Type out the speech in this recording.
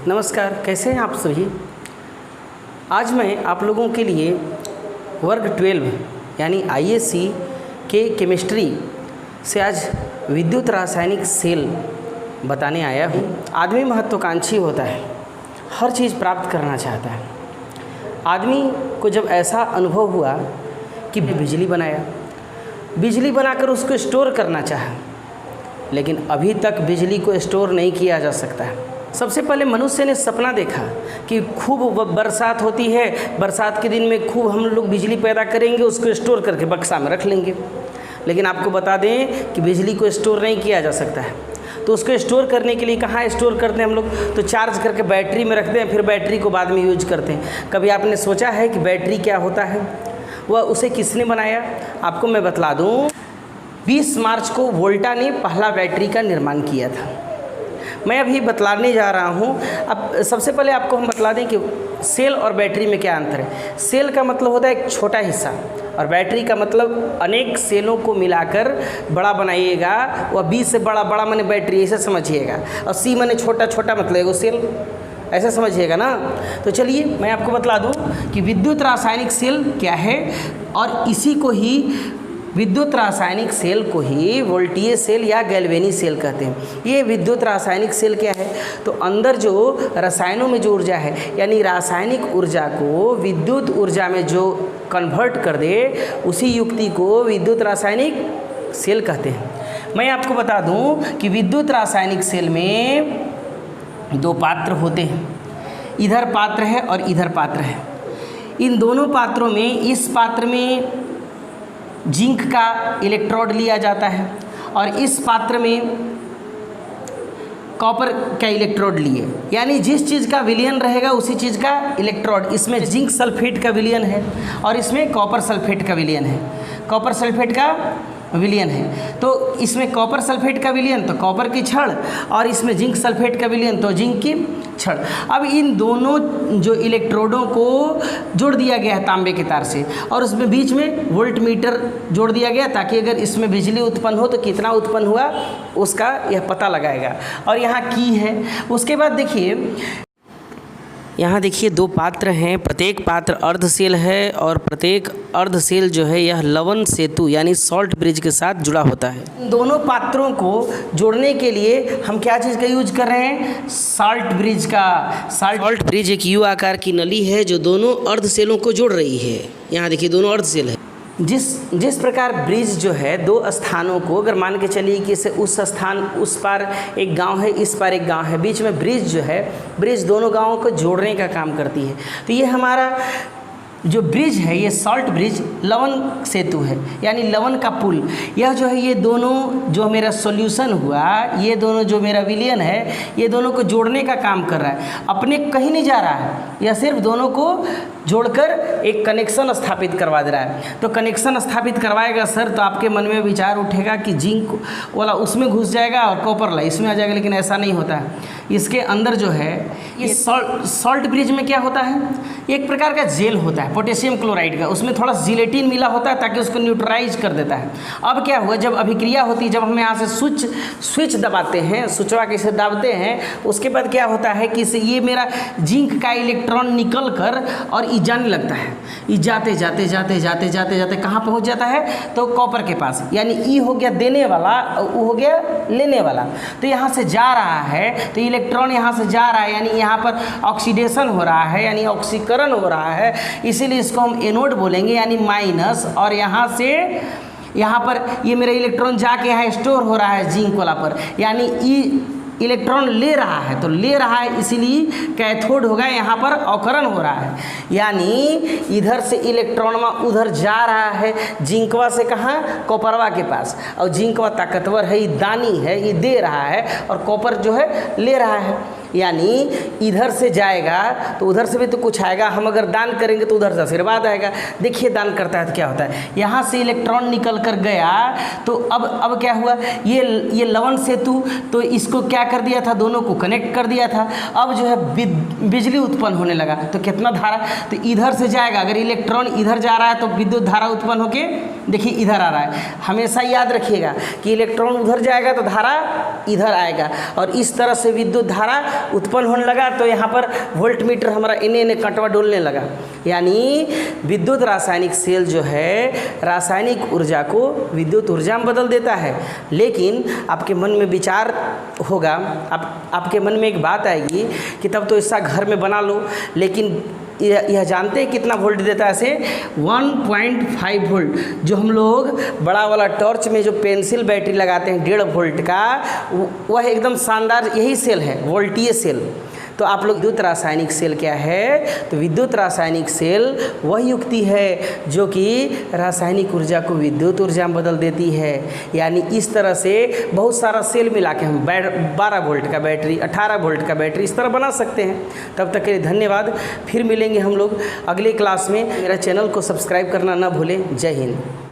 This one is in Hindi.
नमस्कार, कैसे हैं आप सभी। आज मैं आप लोगों के लिए वर्ग 12 यानी आईएससी के केमिस्ट्री से आज विद्युत रासायनिक सेल बताने आया हूँ। आदमी महत्वाकांक्षी होता है, हर चीज़ प्राप्त करना चाहता है। आदमी को जब ऐसा अनुभव हुआ कि बिजली बनाकर उसको स्टोर करना चाहा, लेकिन अभी तक बिजली को स्टोर नहीं किया जा सकता है। सबसे पहले मनुष्य ने सपना देखा कि खूब बरसात होती है, बरसात के दिन में खूब हम लोग बिजली पैदा करेंगे, उसको स्टोर करके बक्सा में रख लेंगे। लेकिन आपको बता दें कि बिजली को स्टोर नहीं किया जा सकता है। तो उसको स्टोर करने के लिए कहाँ स्टोर करते हैं हम लोग? तो चार्ज करके बैटरी में रखते हैं, फिर बैटरी को बाद में यूज करते हैं। कभी आपने सोचा है कि बैटरी क्या होता है? वह उसे किसने बनाया? आपको मैं बतला दूँ, 20 मार्च को वोल्टा ने पहला बैटरी का निर्माण किया था। मैं अभी बतलाने जा रहा हूँ। अब सबसे पहले आपको हम बतला दें कि सेल और बैटरी में क्या अंतर है। सेल का मतलब होता है एक छोटा हिस्सा, और बैटरी का मतलब अनेक सेलों को मिलाकर बड़ा बनाइएगा। वह 20 से बड़ा माने बैटरी, ऐसे समझिएगा, और सी माने छोटा मतलब वो सेल, ऐसा समझिएगा ना। तो चलिए मैं आपको बतला दूं कि विद्युत रासायनिक सेल क्या है, और इसी को ही विद्युत रासायनिक सेल को ही वोल्टीय सेल या गैल्वेनी सेल कहते हैं। ये विद्युत रासायनिक सेल क्या है? तो अंदर जो रसायनों में जो ऊर्जा है, यानी रासायनिक ऊर्जा को विद्युत ऊर्जा में जो कन्वर्ट कर दे, उसी युक्ति को विद्युत रासायनिक सेल कहते हैं। मैं आपको बता दूं कि विद्युत रासायनिक सेल में 2 पात्र होते हैं, इधर पात्र है और इधर पात्र है। इन दोनों पात्रों में, इस पात्र में जिंक का इलेक्ट्रोड लिया जाता है, और इस पात्र में कॉपर का इलेक्ट्रोड लिए, यानी जिस चीज़ का विलयन रहेगा उसी चीज़ का इलेक्ट्रोड। इसमें जिंक सल्फेट का विलयन है और इसमें कॉपर सल्फेट का विलयन है। कॉपर सल्फेट का विलयन है, तो इसमें कॉपर सल्फेट का विलयन तो कॉपर की छड़, और इसमें जिंक सल्फेट का विलयन तो जिंक की छड़। अब इन दोनों जो इलेक्ट्रोडों को जोड़ दिया गया है तांबे के तार से, और उसमें बीच में वोल्ट मीटर जोड़ दिया गया, ताकि अगर इसमें बिजली उत्पन्न हो तो कितना उत्पन्न हुआ उसका यह पता लगाएगा। और यहाँ की है। उसके बाद देखिए, यहाँ देखिए 2 पात्र हैं, प्रत्येक पात्र अर्ध सेल है, और प्रत्येक अर्ध सेल जो है यह लवण सेतु यानी सॉल्ट ब्रिज के साथ जुड़ा होता है। दोनों पात्रों को जोड़ने के लिए हम क्या चीज़ का यूज कर रहे हैं? सॉल्ट ब्रिज का। सॉल्ट ब्रिज एक यू आकार की नली है जो दोनों अर्ध सेलों को जोड़ रही है। यहाँ देखिए दोनों अर्ध सेल है। जिस प्रकार ब्रिज जो है 2 स्थानों को, अगर मान के चलिए कि इसे उस स्थान, उस पार एक गांव है, इस पार एक गांव है, बीच में ब्रिज जो है, ब्रिज दोनों गांवों को जोड़ने का काम करती है। तो ये हमारा जो ब्रिज है, ये सॉल्ट ब्रिज लवण सेतु है, यानी लवण का पुल। यह जो है, ये दोनों जो मेरा सॉल्यूशन हुआ, ये दोनों जो मेरा विलयन है, ये दोनों को जोड़ने का काम कर रहा है, अपने कहीं नहीं जा रहा है। यह सिर्फ दोनों को जोड़कर एक कनेक्शन स्थापित करवा दे रहा है। तो कनेक्शन स्थापित करवाएगा सर, तो आपके मन में विचार उठेगा कि जिंक वाला उसमें घुस जाएगा और कॉपर वाला इसमें आ जाएगा, लेकिन ऐसा नहीं होता है। इसके अंदर जो है, ये सॉल्ट ब्रिज में क्या होता है? एक प्रकार का जेल होता है पोटेशियम क्लोराइड का, उसमें थोड़ा जिलेटिन मिला होता है ताकि उसको न्यूट्रलाइज कर देता है। अब क्या हुआ, जब अभिक्रिया होती है, जब हम यहाँ से स्विच दबाते हैं, स्विचवा के से दाबते हैं, उसके बाद क्या होता है कि ये मेरा जिंक का इलेक्ट्रॉन निकल कर और जाने लगता है। ये जाते जाते कहाँ पहुँच जाता है? तो कॉपर के पास, यानी ई हो गया देने वाला, वो हो गया लेने वाला। तो यहाँ से जा रहा है, तो इलेक्ट्रॉन यहाँ से जा रहा है, यानी यहाँ पर ऑक्सीडेशन हो रहा है, यानी ऑक्सीकरण हो रहा है, इसीलिए इसको हम एनोड बोलेंगे, यानी माइनस। और यहाँ से यहाँ पर ये मेरा इलेक्ट्रॉन जाके यहाँ स्टोर हो रहा है जिंक वाला पर, यानी ई इलेक्ट्रॉन ले रहा है, तो ले रहा है इसीलिए कैथोड होगा, यहाँ पर अवकरण हो रहा है, यानी इधर से इलेक्ट्रॉन उधर जा रहा है, जिंकवा से कहाँ? कॉपरवा के पास। और जिंकवा ताकतवर है, ये दानी है, ये दे रहा है, और कॉपर जो है ले रहा है। यानी इधर से जाएगा तो उधर से भी तो कुछ आएगा, हम अगर दान करेंगे तो उधर से आशीर्वाद आएगा। देखिए दान करता है तो क्या होता है, यहाँ से इलेक्ट्रॉन निकल कर गया, तो अब क्या हुआ, ये लवण सेतु, तो इसको क्या कर दिया था, दोनों को कनेक्ट कर दिया था। अब जो है बिजली उत्पन्न होने लगा, तो कितना धारा, तो इधर से जाएगा, अगर इलेक्ट्रॉन इधर जा रहा है तो विद्युत धारा उत्पन्न होके देखिए इधर आ रहा है। हमेशा याद रखिएगा कि इलेक्ट्रॉन उधर जाएगा तो धारा इधर आएगा, और इस तरह से विद्युत धारा उत्पन्न होने लगा तो यहाँ पर वोल्ट मीटर हमारा इन्हें इन्हें कटवा डोलने लगा। यानी विद्युत रासायनिक सेल जो है रासायनिक ऊर्जा को विद्युत ऊर्जा में बदल देता है। लेकिन आपके मन में विचार होगा, आपके मन में एक बात आएगी कि तब तो ऐसा घर में बना लो, लेकिन यह जानते हैं कितना वोल्ट देता है? ऐसे 1.5 वोल्ट। जो हम लोग बड़ा वाला टॉर्च में जो पेंसिल बैटरी लगाते हैं 1.5 वोल्ट का, वह एकदम शानदार यही सेल है, वोल्टीय सेल। तो आप लोग विद्युत रासायनिक सेल क्या है? तो विद्युत रासायनिक सेल वह युक्ति है जो कि रासायनिक ऊर्जा को विद्युत ऊर्जा में बदल देती है। यानी इस तरह से बहुत सारा सेल मिला के हम 12 वोल्ट का बैटरी, 18 वोल्ट का बैटरी इस तरह बना सकते हैं। तब तक के लिए धन्यवाद। फिर मिलेंगे हम लोग अगले क्लास में। मेरा चैनल को सब्सक्राइब करना ना भूलें। जय हिंद।